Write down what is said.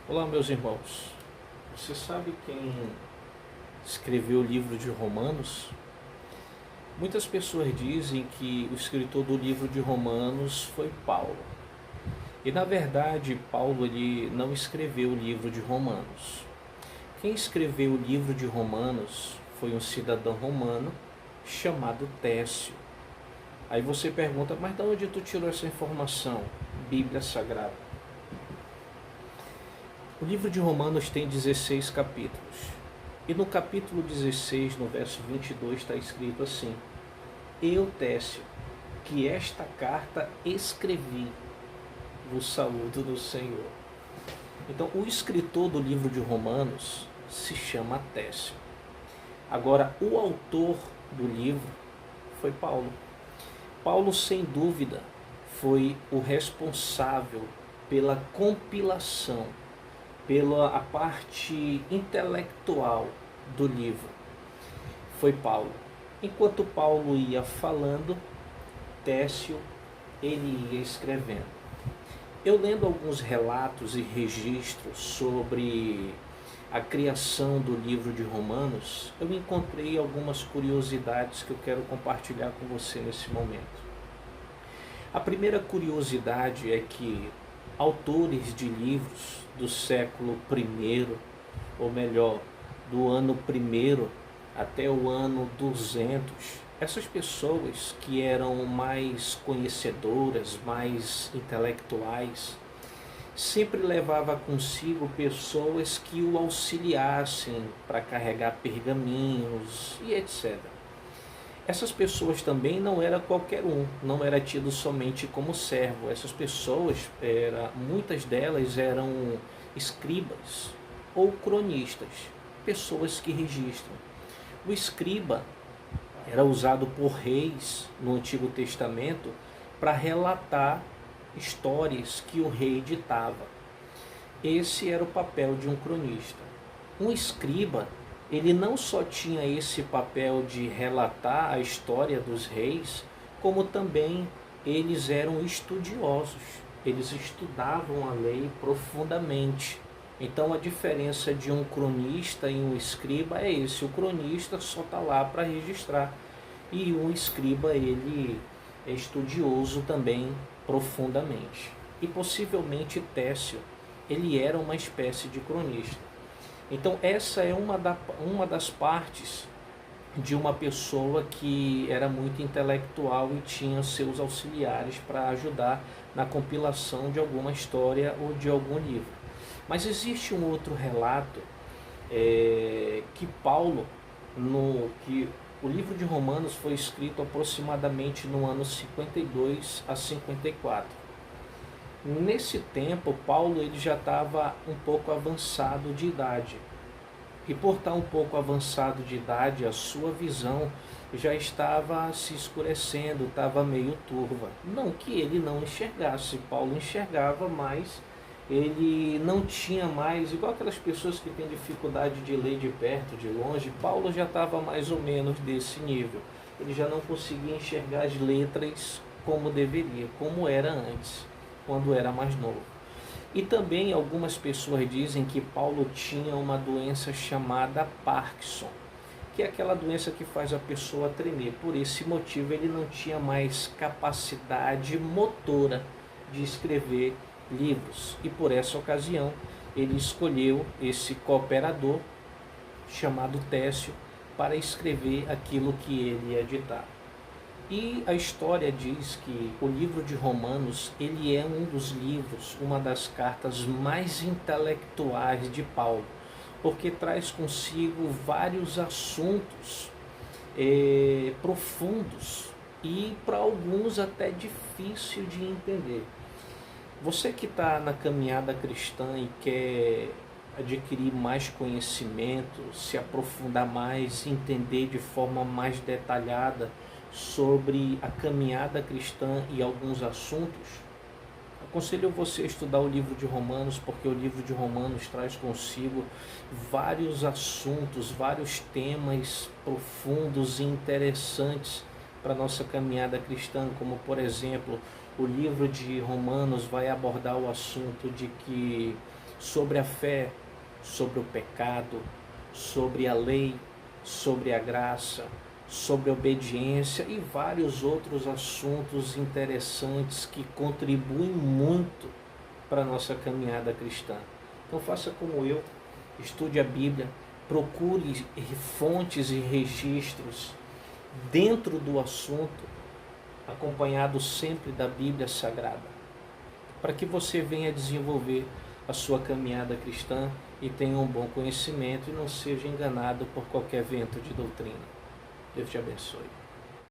Olá, meus irmãos. Você sabe quem escreveu o livro de Romanos? Muitas pessoas dizem que o escritor do livro de Romanos foi Paulo. E na verdade, Paulo ele não escreveu o livro de Romanos. Quem escreveu o livro de Romanos foi um cidadão romano chamado Técio. Aí você pergunta, mas de onde tu tirou essa informação? Bíblia Sagrada. O livro de Romanos tem 16 capítulos. E no capítulo 16, no verso 22, está escrito assim: Eu, Técio, que esta carta escrevi, vos saúdo no Senhor. Então, o escritor do livro de Romanos se chama Técio. Agora, o autor do livro foi Paulo. Paulo, sem dúvida, foi o responsável pela compilação, pela a parte intelectual do livro. Foi Paulo. Enquanto Paulo ia falando, Técio ele ia escrevendo. Eu lendo alguns relatos e registros sobre a criação do livro de Romanos, eu encontrei algumas curiosidades que eu quero compartilhar com você nesse momento. A primeira curiosidade é que autores de livros do século I, ou melhor, do ano 1 até o ano 200, essas pessoas que eram mais conhecedoras, mais intelectuais, sempre levava consigo pessoas que o auxiliassem para carregar pergaminhos e etc. Essas pessoas também não era qualquer um, não era tido somente como servo. Essas pessoas, muitas delas eram escribas ou cronistas, pessoas que registram. O escriba era usado por reis no Antigo Testamento para relatar histórias que o rei ditava. Esse era o papel de um cronista. Um escriba, ele não só tinha esse papel de relatar a história dos reis, como também eles eram estudiosos, eles estudavam a lei profundamente. Então a diferença de um cronista e um escriba é esse: o cronista só está lá para registrar, e um escriba ele é estudioso também profundamente. E possivelmente Técio, ele era uma espécie de cronista. Então essa é uma das partes de uma pessoa que era muito intelectual e tinha seus auxiliares para ajudar na compilação de alguma história ou de algum livro. Mas existe um outro relato que Paulo, que o livro de Romanos foi escrito aproximadamente no ano 52 a 54. Nesse tempo, Paulo ele já estava um pouco avançado de idade. E por estar um pouco avançado de idade, a sua visão já estava se escurecendo, estava meio turva. Não que ele não enxergasse, Paulo enxergava, mas ele não tinha mais, igual aquelas pessoas que têm dificuldade de ler de perto, de longe, Paulo já estava mais ou menos desse nível. Ele já não conseguia enxergar as letras como deveria, como era antes, quando era mais novo. E também algumas pessoas dizem que Paulo tinha uma doença chamada Parkinson, que é aquela doença que faz a pessoa tremer. Por esse motivo ele não tinha mais capacidade motora de escrever livros. E por essa ocasião ele escolheu esse cooperador chamado Técio para escrever aquilo que ele ia ditar. E a história diz que o livro de Romanos, ele é um dos livros, uma das cartas mais intelectuais de Paulo, porque traz consigo vários assuntos profundos e para alguns até difícil de entender. Você que está na caminhada cristã e quer adquirir mais conhecimento, se aprofundar mais, entender de forma mais detalhada sobre a caminhada cristã e alguns assuntos, aconselho você a estudar o livro de Romanos, porque o livro de Romanos traz consigo vários assuntos, vários temas profundos e interessantes para a nossa caminhada cristã, como por exemplo, o livro de Romanos vai abordar o assunto de que sobre a fé, sobre o pecado, sobre a lei, sobre a graça, sobre a obediência e vários outros assuntos interessantes que contribuem muito para a nossa caminhada cristã. Então faça como eu, estude a Bíblia, procure fontes e registros dentro do assunto, acompanhado sempre da Bíblia Sagrada, para que você venha desenvolver a sua caminhada cristã e tenha um bom conhecimento e não seja enganado por qualquer vento de doutrina. Deus te abençoe.